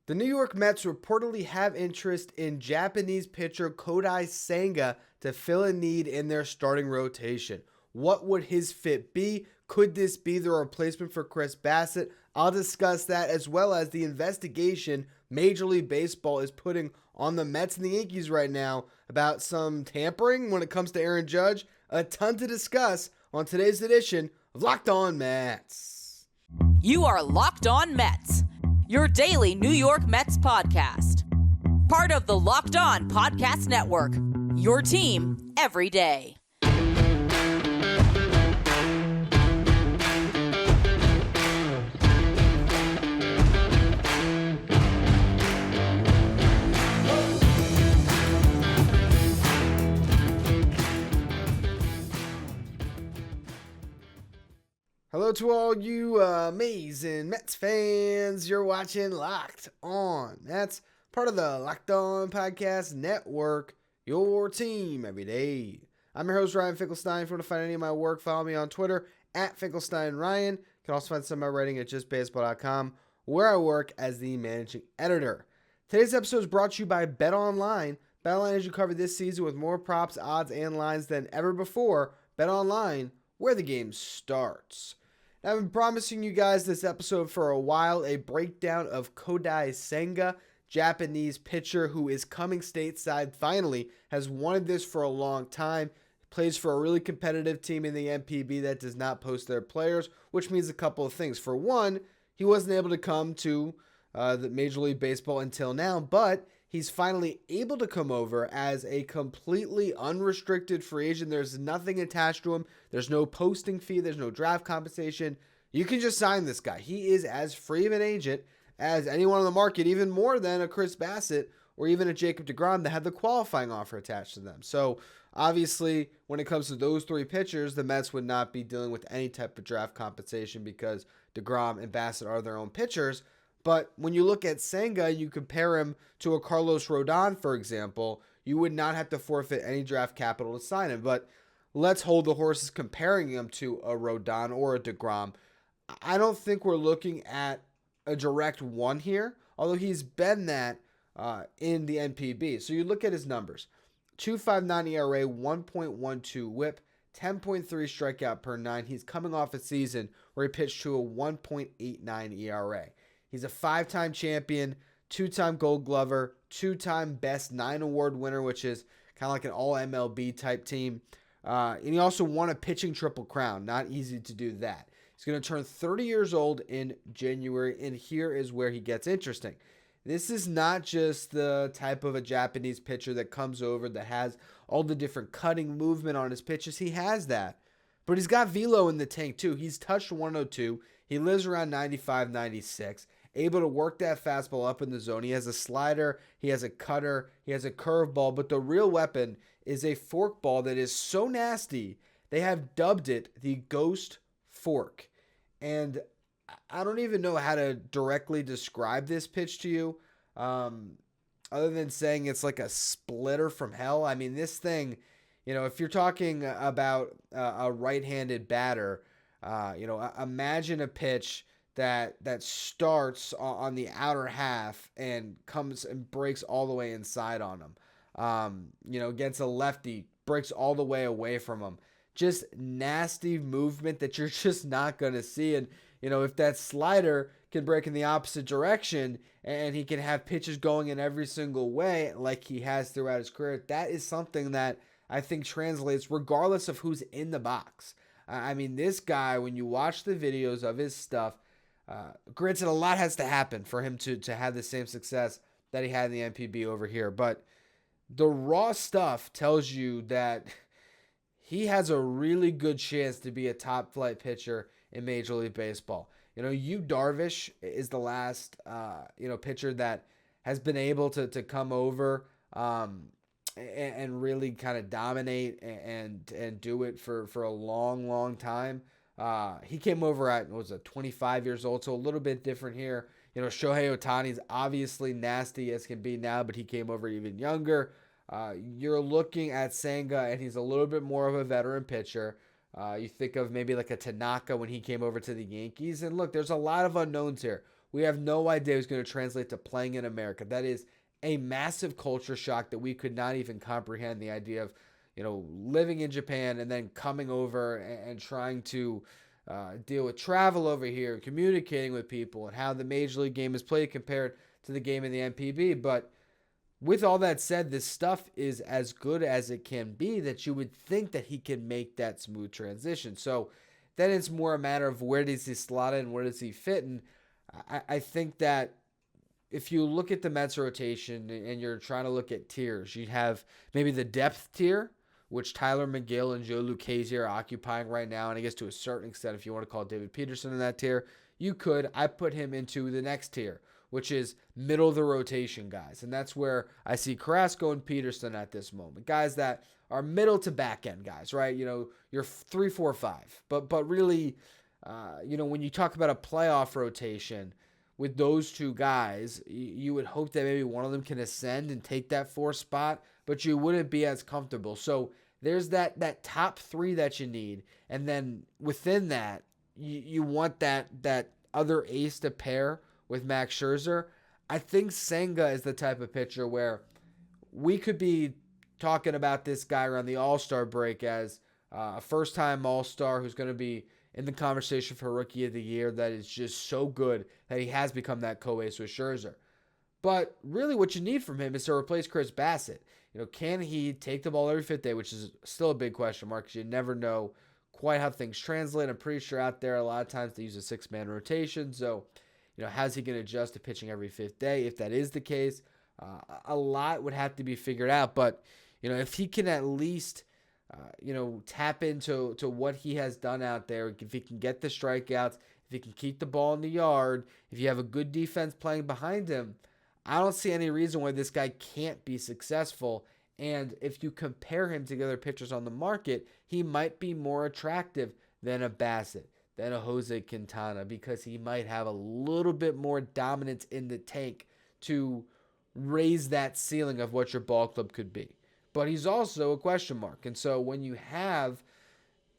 The New York Mets reportedly have interest in Japanese pitcher Kodai Senga to fill a need in their starting rotation. What would his fit be? Could this be the replacement for Chris Bassett? I'll discuss that as well as the investigation Major League Baseball is putting on the Mets and the Yankees right now about some tampering when it comes to Aaron Judge. A ton to discuss on today's edition of Locked On Mets. You are Locked On Mets, your daily New York Mets podcast. Part of the Locked On Podcast Network, your team every day. Hello to all you amazing Mets fans. You're watching Locked On. That's part of the Locked On Podcast Network, your team every day. I'm your host, Ryan Finkelstein. If you want to find any of my work, follow me on Twitter at FinkelsteinRyan. You can also find some of my writing at justbaseball.com, where I work as the managing editor. Today's episode is brought to you by BetOnline. BetOnline has you covered this season with more props, odds, and lines than ever before. BetOnline, where the game starts. I've been promising you guys this episode for a while, a breakdown of Kodai Senga, Japanese pitcher who is coming stateside finally, has wanted this for a long time, plays for a really competitive team in the NPB that does not post their players, which means a couple of things. For one, he wasn't able to come to the Major League Baseball until now, but he's finally able to come over as a completely unrestricted free agent. There's nothing attached to him. There's no posting fee. There's no draft compensation. You can just sign this guy. He is as free of an agent as anyone on the market, even more than a Chris Bassett or even a Jacob deGrom that had the qualifying offer attached to them. So obviously, when it comes to those three pitchers, the Mets would not be dealing with any type of draft compensation because deGrom and Bassett are their own pitchers. But when you look at Senga, you compare him to a Carlos Rodon, for example, you would not have to forfeit any draft capital to sign him. But let's hold the horses comparing him to a Rodon or a deGrom. I don't think we're looking at a direct one here, although he's been that in the NPB. So you look at his numbers. 2.59 ERA, 1.12 whip, 10.3 strikeout per nine. He's coming off a season where he pitched to a 1.89 ERA. He's a five-time champion, two-time Gold Glover, two-time Best 9 award winner, which is kind of like an all-MLB type team. And he also won a pitching triple crown. Not easy to do that. He's going to turn 30 years old in January, and here is where he gets interesting. This is not just the type of a Japanese pitcher that comes over that has all the different cutting movement on his pitches. He has that. But he's got velo in the tank, too. He's touched 102. He lives around 95, 96. Able to work that fastball up in the zone. He has a slider, he has a cutter, he has a curveball, but the real weapon is a forkball that is so nasty, they have dubbed it the Ghost Fork. And I don't even know how to directly describe this pitch to you, other than saying it's like a splitter from hell. I mean, this thing, if you're talking about a right-handed batter, imagine a pitch that starts on the outer half and comes and breaks all the way inside on him. Gets a lefty, breaks all the way away from him. Just nasty movement that you're just not going to see. And, if that slider can break in the opposite direction and he can have pitches going in every single way like he has throughout his career, that is something that I think translates regardless of who's in the box. I mean, this guy, when you watch the videos of his stuff, granted, a lot has to happen for him to have the same success that he had in the NPB over here. But the raw stuff tells you that he has a really good chance to be a top flight pitcher in Major League Baseball. Yu Darvish is the last, pitcher that has been able to come over and really kind of dominate and do it for a long, long time. He came over at, 25 years old, so a little bit different here. Shohei Ohtani's obviously nasty as can be now, but he came over even younger. You're looking at Senga, and he's a little bit more of a veteran pitcher. You think of maybe like a Tanaka when he came over to the Yankees. And look, there's a lot of unknowns here We have no idea it's going to translate to playing in America. That is a massive culture shock that we could not even comprehend. The idea of, living in Japan and then coming over and trying to deal with travel over here, communicating with people, and how the Major League game is played compared to the game in the NPB. But with all that said, this stuff is as good as it can be, that you would think that he can make that smooth transition. So then it's more a matter of where does he slot in, where does he fit. And I think that if you look at the Mets rotation and you're trying to look at tiers, you have maybe the depth tier, which Tyler McGill and Joe Lucchesi are occupying right now. And I guess to a certain extent, if you want to call David Peterson in that tier, you could. I put him into the next tier, which is middle of the rotation guys. And that's where I see Carrasco and Peterson at this moment. Guys that are middle to back end guys, right? You're 3, 4, 5. But really, when you talk about a playoff rotation with those two guys, you would hope that maybe one of them can ascend and take that 4th spot, but you wouldn't be as comfortable. So there's that top 3 that you need. And then within that, you want that other ace to pair with Max Scherzer. I think Senga is the type of pitcher where we could be talking about this guy around the All-Star break as a first-time All-Star who's going to be in the conversation for Rookie of the Year, that is just so good that he has become that co-ace with Scherzer. But really what you need from him is to replace Chris Bassett. Can he take the ball every 5th day, which is still a big question mark because you never know quite how things translate. I'm pretty sure out there a lot of times they use a 6-man rotation. So, how's he going to adjust to pitching every 5th day? If that is the case, a lot would have to be figured out. But, if he can at least tap into what he has done out there, if he can get the strikeouts, if he can keep the ball in the yard, if you have a good defense playing behind him, I don't see any reason why this guy can't be successful. And if you compare him to the other pitchers on the market, he might be more attractive than a Bassett, than a Jose Quintana, because he might have a little bit more dominance in the tank to raise that ceiling of what your ball club could be. But he's also a question mark. And so when you have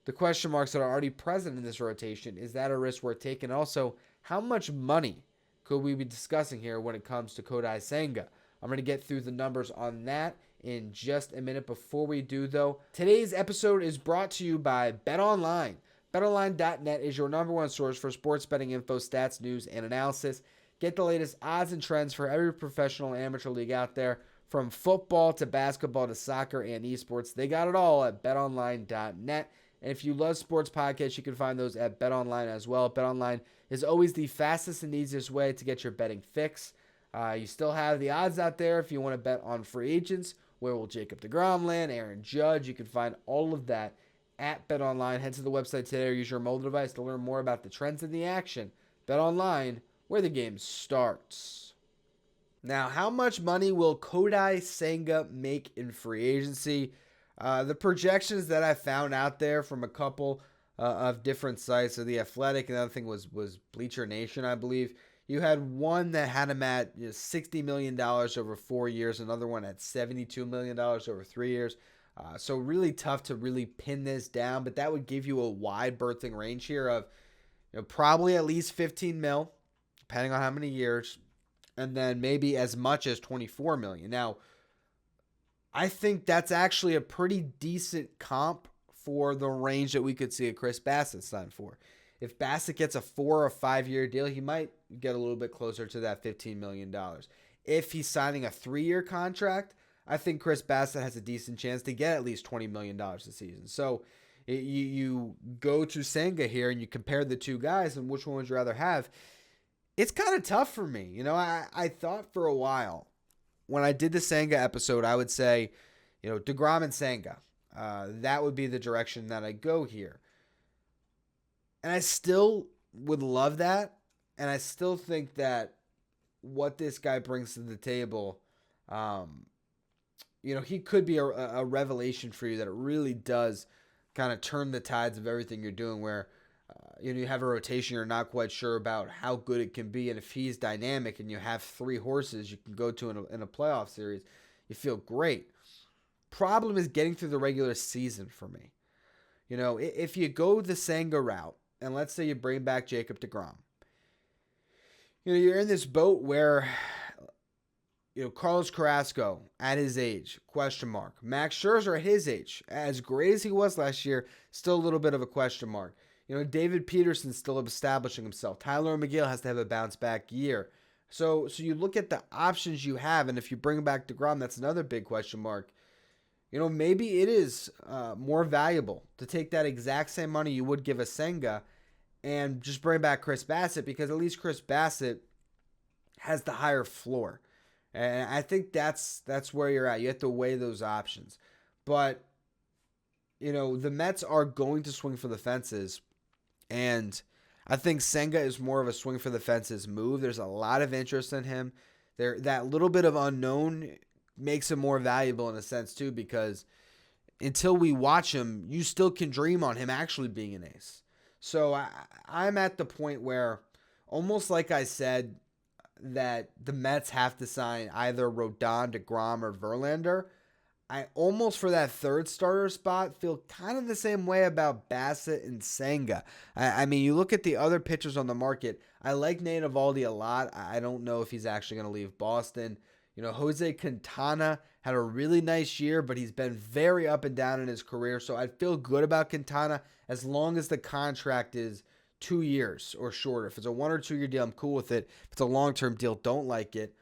the question marks that are already present in this rotation, is that a risk worth taking? Also, how much money could we be discussing here when it comes to Kodai Senga? I'm going to get through the numbers on that in just a minute. Before we do, though, today's episode is brought to you by BetOnline. BetOnline.net is your number one source for sports betting info, stats, news, and analysis. Get the latest odds and trends for every professional and amateur league out there. From football to basketball to soccer and esports, they got it all at betonline.net. And if you love sports podcasts, you can find those at BetOnline as well. BetOnline is always the fastest and easiest way to get your betting fix. You still have the odds out there if you want to bet on free agents. Where will Jacob deGrom land? Aaron Judge? You can find all of that at BetOnline. Head to the website today or use your mobile device to learn more about the trends in the action. BetOnline, where the game starts. Now, how much money will Kodai Senga make in free agency? The projections that I found out there from a couple of different sites, so The Athletic, and the other thing was Bleacher Nation, I believe. You had one that had him at $60 million over 4 years, another one at $72 million over 3 years. So really tough to really pin this down, but that would give you a wide berthing range here of probably at least 15 mil, depending on how many years, and then maybe as much as 24 million. Now, I think that's actually a pretty decent comp for the range that we could see a Chris Bassett sign for. If Bassett gets a 4 or 5 year deal, he might get a little bit closer to that $15 million. If he's signing a 3-year contract, I think Chris Bassett has a decent chance to get at least $20 million a season. So you go to Senga here and you compare the two guys and which one would you rather have? It's kind of tough for me. I thought for a while when I did the Senga episode, I would say, DeGrom and Senga. That would be the direction that I go here. And I still would love that. And I still think that what this guy brings to the table, he could be a revelation for you that it really does kind of turn the tides of everything you're doing where, you have a rotation you're not quite sure about how good it can be. And if he's dynamic and you have 3 horses you can go to in a playoff series, you feel great. Problem is getting through the regular season for me. If you go the Senga route, and let's say you bring back Jacob deGrom, you're in this boat where, Carlos Carrasco at his age, question mark. Max Scherzer at his age, as great as he was last year, still a little bit of a question mark. David Peterson's still establishing himself. Tyler McGill has to have a bounce back year. So you look at the options you have, and if you bring back DeGrom, that's another big question mark. Maybe it is more valuable to take that exact same money you would give a Senga and just bring back Chris Bassett, because at least Chris Bassett has the higher floor. And I think that's where you're at. You have to weigh those options. But, the Mets are going to swing for the fences. And I think Senga is more of a swing for the fences move. There's a lot of interest in him. That little bit of unknown makes him more valuable in a sense too, because until we watch him, you still can dream on him actually being an ace. So I'm at the point where, almost like I said, that the Mets have to sign either Rodon, DeGrom, or Verlander, I almost, for that third starter spot, feel kind of the same way about Bassett and Senga. I mean, you look at the other pitchers on the market. I like Nate Eovaldi a lot. I don't know if he's actually going to leave Boston. Jose Quintana had a really nice year, but he's been very up and down in his career. So I'd feel good about Quintana as long as the contract is 2 years or shorter. If it's a 1 or 2 year deal, I'm cool with it. If it's a long-term deal, don't like it.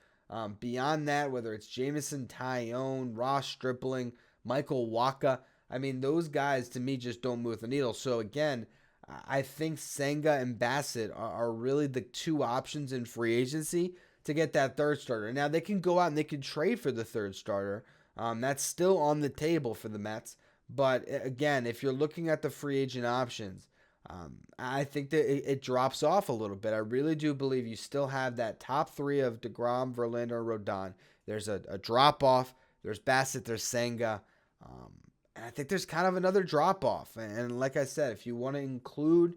Beyond that, whether it's Jameson Taillon, Ross Stripling, Michael Wacha, I mean, those guys to me just don't move the needle. So again, I think Senga and Bassett are really the two options in free agency to get that third starter. Now, they can go out and they can trade for the third starter. That's still on the table for the Mets. But again, if you're looking at the free agent options, I think that it drops off a little bit. I really do believe you still have that top three of DeGrom, Verlander, and Rodon. There's a drop-off. There's Bassett, there's Senga. And I think there's kind of another drop-off. And like I said, if you want to include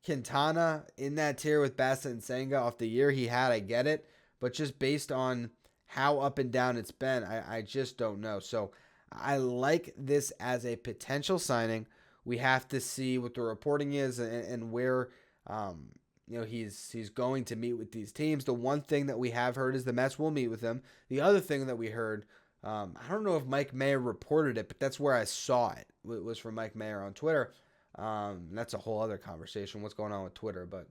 Quintana in that tier with Bassett and Senga off the year he had, I get it. But just based on how up and down it's been, I just don't know. So I like this as a potential signing. We have to see what the reporting is and where he's going to meet with these teams. The one thing that we have heard is the Mets will meet with him. The other thing that we heard, I don't know if Mike Mayer reported it, but that's where I saw it. It was from Mike Mayer on Twitter. That's a whole other conversation, what's going on with Twitter. But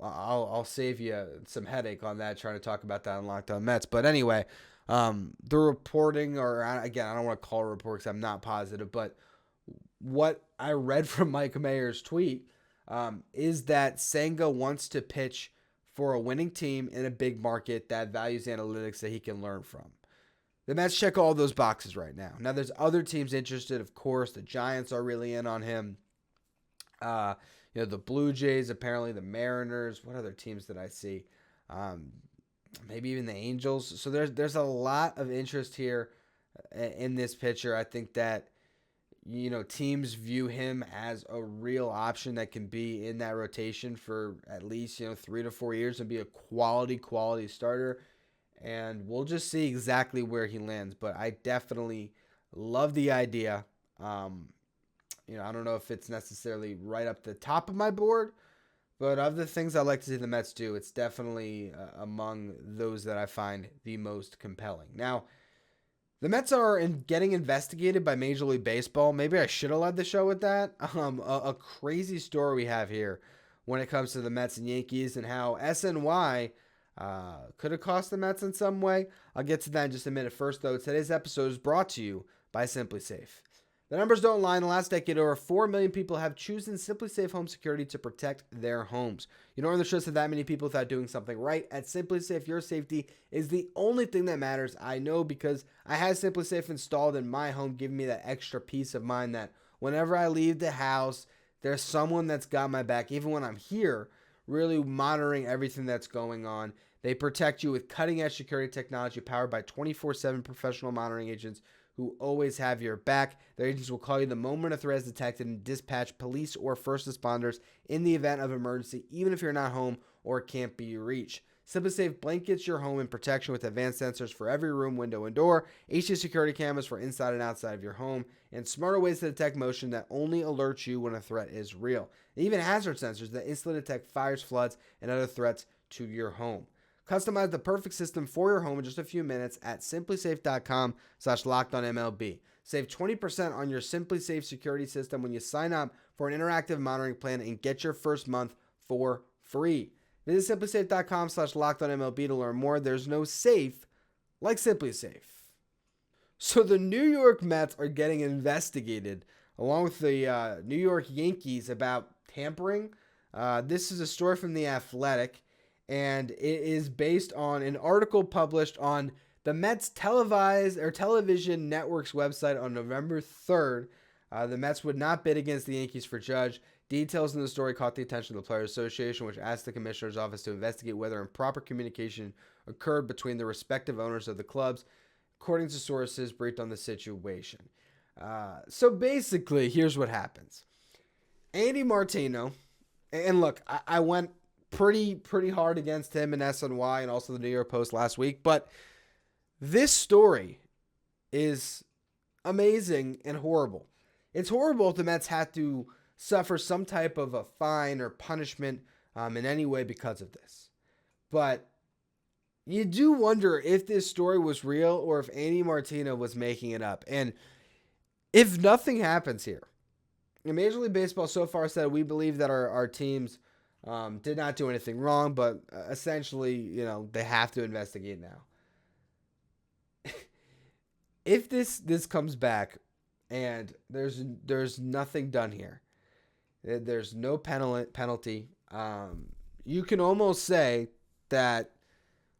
I'll save you some headache on that, trying to talk about that on Locked On Mets. But anyway, the reporting, or again, I don't want to call it a report because I'm not positive, but what I read from Mike Mayer's tweet is that Senga wants to pitch for a winning team in a big market that values analytics that he can learn from. The Mets check all those boxes right now. Now, there's other teams interested, of course. The Giants are really in on him. The Blue Jays, apparently the Mariners. What other teams did I see? Maybe even the Angels. So there's a lot of interest here in this pitcher. I think that teams view him as a real option that can be in that rotation for at least 3 to 4 years and be a quality starter. And we'll just see exactly where he lands. But I definitely love the idea. I don't know if it's necessarily right up the top of my board, but of the things I like to see the Mets do, it's definitely among those that I find the most compelling. Now, the Mets are getting investigated by Major League Baseball. Maybe I should have led the show with that. A crazy story we have here when it comes to the Mets and Yankees and how SNY could have cost the Mets in some way. I'll get to that in just a minute. First, though, today's episode is brought to you by SimpliSafe. The numbers don't lie. In the last decade, over 4 million people have chosen SimpliSafe Home Security to protect their homes. You don't earn the trust of that many people without doing something right. At SimpliSafe, your safety is the only thing that matters. I know because I had SimpliSafe installed in my home, giving me that extra peace of mind that whenever I leave the house, there's someone that's got my back, even when I'm here, really monitoring everything that's going on. They protect you with cutting-edge security technology powered by 24/7 professional monitoring agents who always have your back. Their agents will call you the moment a threat is detected and dispatch police or first responders in the event of emergency, even if you're not home or can't be reached. SimpliSafe blankets your home in protection with advanced sensors for every room, window, and door, HD security cameras for inside and outside of your home, and smarter ways to detect motion that only alerts you when a threat is real. And even hazard sensors that instantly detect fires, floods, and other threats to your home. Customize the perfect system for your home in just a few minutes at simplisafe.com/lockedonmlb. Save 20% on your SimpliSafe security system when you sign up for an interactive monitoring plan and get your first month for free. Visit simplisafe.com/lockedonmlb to learn more. There's no safe like SimpliSafe. So the New York Mets are getting investigated along with the New York Yankees about tampering. This is a story from The Athletic, and it is based on an article published on the Mets television network's website on November 3rd. The Mets would not bid against the Yankees for Judge. Details in the story caught the attention of the Players Association, which asked the commissioner's office to investigate whether improper communication occurred between the respective owners of the clubs, according to sources briefed on the situation. So basically, here's what happens. Andy Martino, and look, I went pretty hard against him in SNY and also the New York Post last week, but this story is amazing and horrible. It's horrible if the Mets had to suffer some type of a fine or punishment in any way because of this. But you do wonder if this story was real or if Andy Martino was making it up. And if nothing happens here, Major League Baseball so far said we believe that our teams did not do anything wrong, but essentially, they have to investigate now. If this comes back and there's nothing done here, there's no penalty, you can almost say that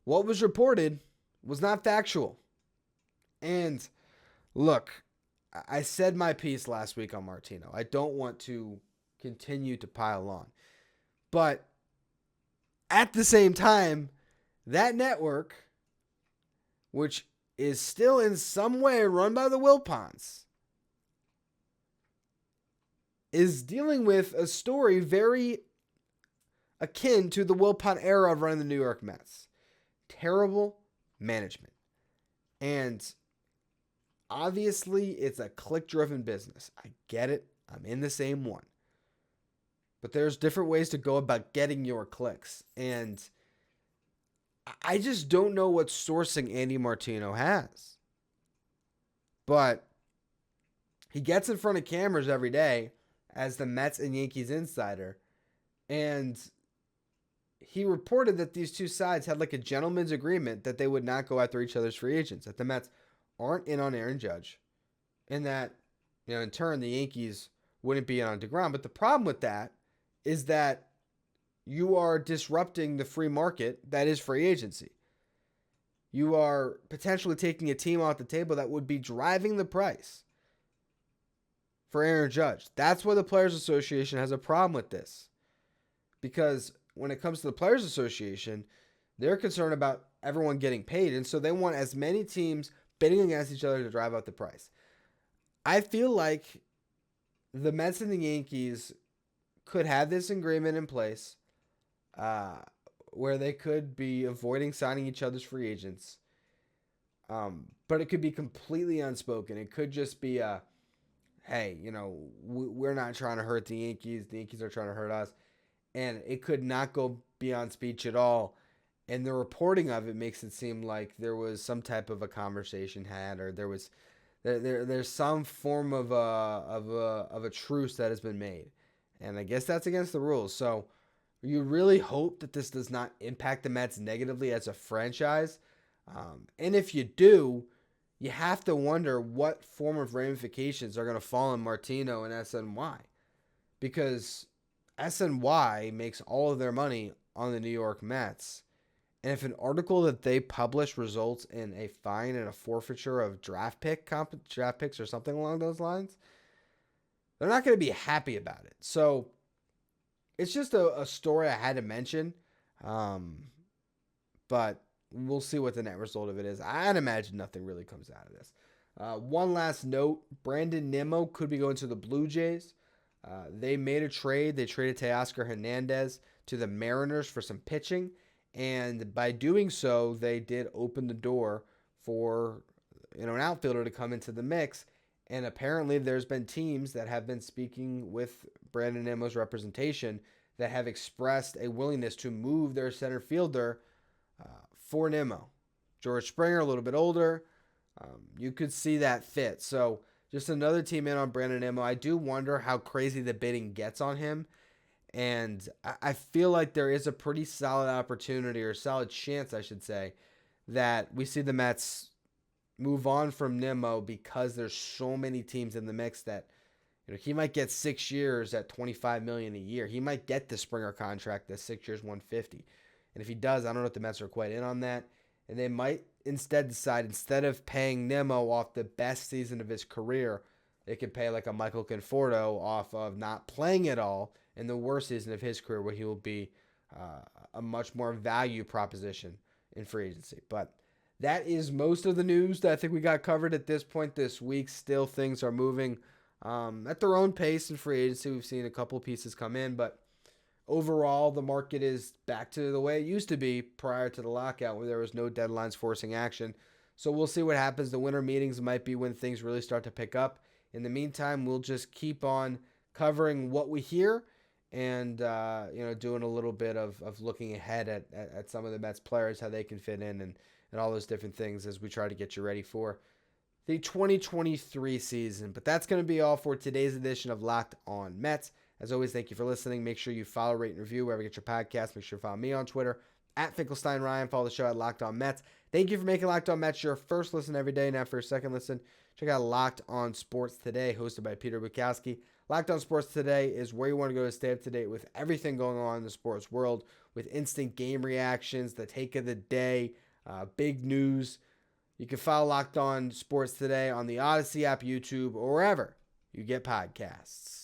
what was reported was not factual. And look, I said my piece last week on Martino. I don't want to continue to pile on. But at the same time, that network, which is still in some way run by the Wilpons, is dealing with a story very akin to the Wilpon era of running the New York Mets. Terrible management. And obviously, it's a click-driven business. I get it. I'm in the same one. But there's different ways to go about getting your clicks. And I just don't know what sourcing Andy Martino has. But he gets in front of cameras every day as the Mets and Yankees insider. And he reported that these two sides had like a gentleman's agreement that they would not go after each other's free agents. That the Mets aren't in on Aaron Judge. And that, in turn, the Yankees wouldn't be in on DeGrom. But the problem with that is that you are disrupting the free market that is free agency. You are potentially taking a team off the table that would be driving the price for Aaron Judge. That's why the Players Association has a problem with this. Because when it comes to the Players Association, they're concerned about everyone getting paid. And so they want as many teams bidding against each other to drive up the price. I feel like the Mets and the Yankees could have this agreement in place where they could be avoiding signing each other's free agents. But it could be completely unspoken. It could just be hey, we're not trying to hurt the Yankees. The Yankees are trying to hurt us. And it could not go beyond speech at all. And the reporting of it makes it seem like there was some type of a conversation had, or there's some form of a truce that has been made. And I guess that's against the rules. So you really hope that this does not impact the Mets negatively as a franchise. And if you do, you have to wonder what form of ramifications are going to fall on Martino and SNY. Because SNY makes all of their money on the New York Mets. And if an article that they publish results in a fine and a forfeiture of draft picks or something along those lines, they're not going to be happy about it. So it's just a story I had to mention. But we'll see what the net result of it is. I'd imagine nothing really comes out of this. One last note, Brandon Nimmo could be going to the Blue Jays. They made a trade. They traded Teoscar Hernandez to the Mariners for some pitching. And by doing so, they did open the door for an outfielder to come into the mix. And apparently there's been teams that have been speaking with Brandon Nimmo's representation that have expressed a willingness to move their center fielder for Nimmo. George Springer, a little bit older. You could see that fit. So just another team in on Brandon Nimmo. I do wonder how crazy the bidding gets on him. And I feel like there is a pretty solid opportunity, or solid chance, I should say, that we see the Mets move on from Nimmo because there's so many teams in the mix that he might get 6 years at $25 million a year. He might get the Springer contract that's 6 years, $150. And if he does, I don't know if the Mets are quite in on that. And they might instead decide, instead of paying Nimmo off the best season of his career, they could pay like a Michael Conforto off of not playing at all in the worst season of his career, where he will be a much more value proposition in free agency. But that is most of the news that I think we got covered at this point this week. Still, things are moving at their own pace in free agency. We've seen a couple pieces come in, but overall, the market is back to the way it used to be prior to the lockout, where there was no deadlines forcing action. So we'll see what happens. The winter meetings might be when things really start to pick up. In the meantime, we'll just keep on covering what we hear and doing a little bit of looking ahead at some of the Mets players, how they can fit in, and all those different things as we try to get you ready for the 2023 season. But that's going to be all for today's edition of Locked On Mets. As always, thank you for listening. Make sure you follow, rate, and review wherever you get your podcast. Make sure you follow me on Twitter, at Finkelstein Ryan. Follow the show at Locked On Mets. Thank you for making Locked On Mets your first listen every day. Now for your second listen, check out Locked On Sports Today, hosted by Peter Bukowski. Locked On Sports Today is where you want to go to stay up to date with everything going on in the sports world, with instant game reactions, the take of the day, big news. You can follow Locked On Sports Today on the Odyssey app, YouTube, or wherever you get podcasts.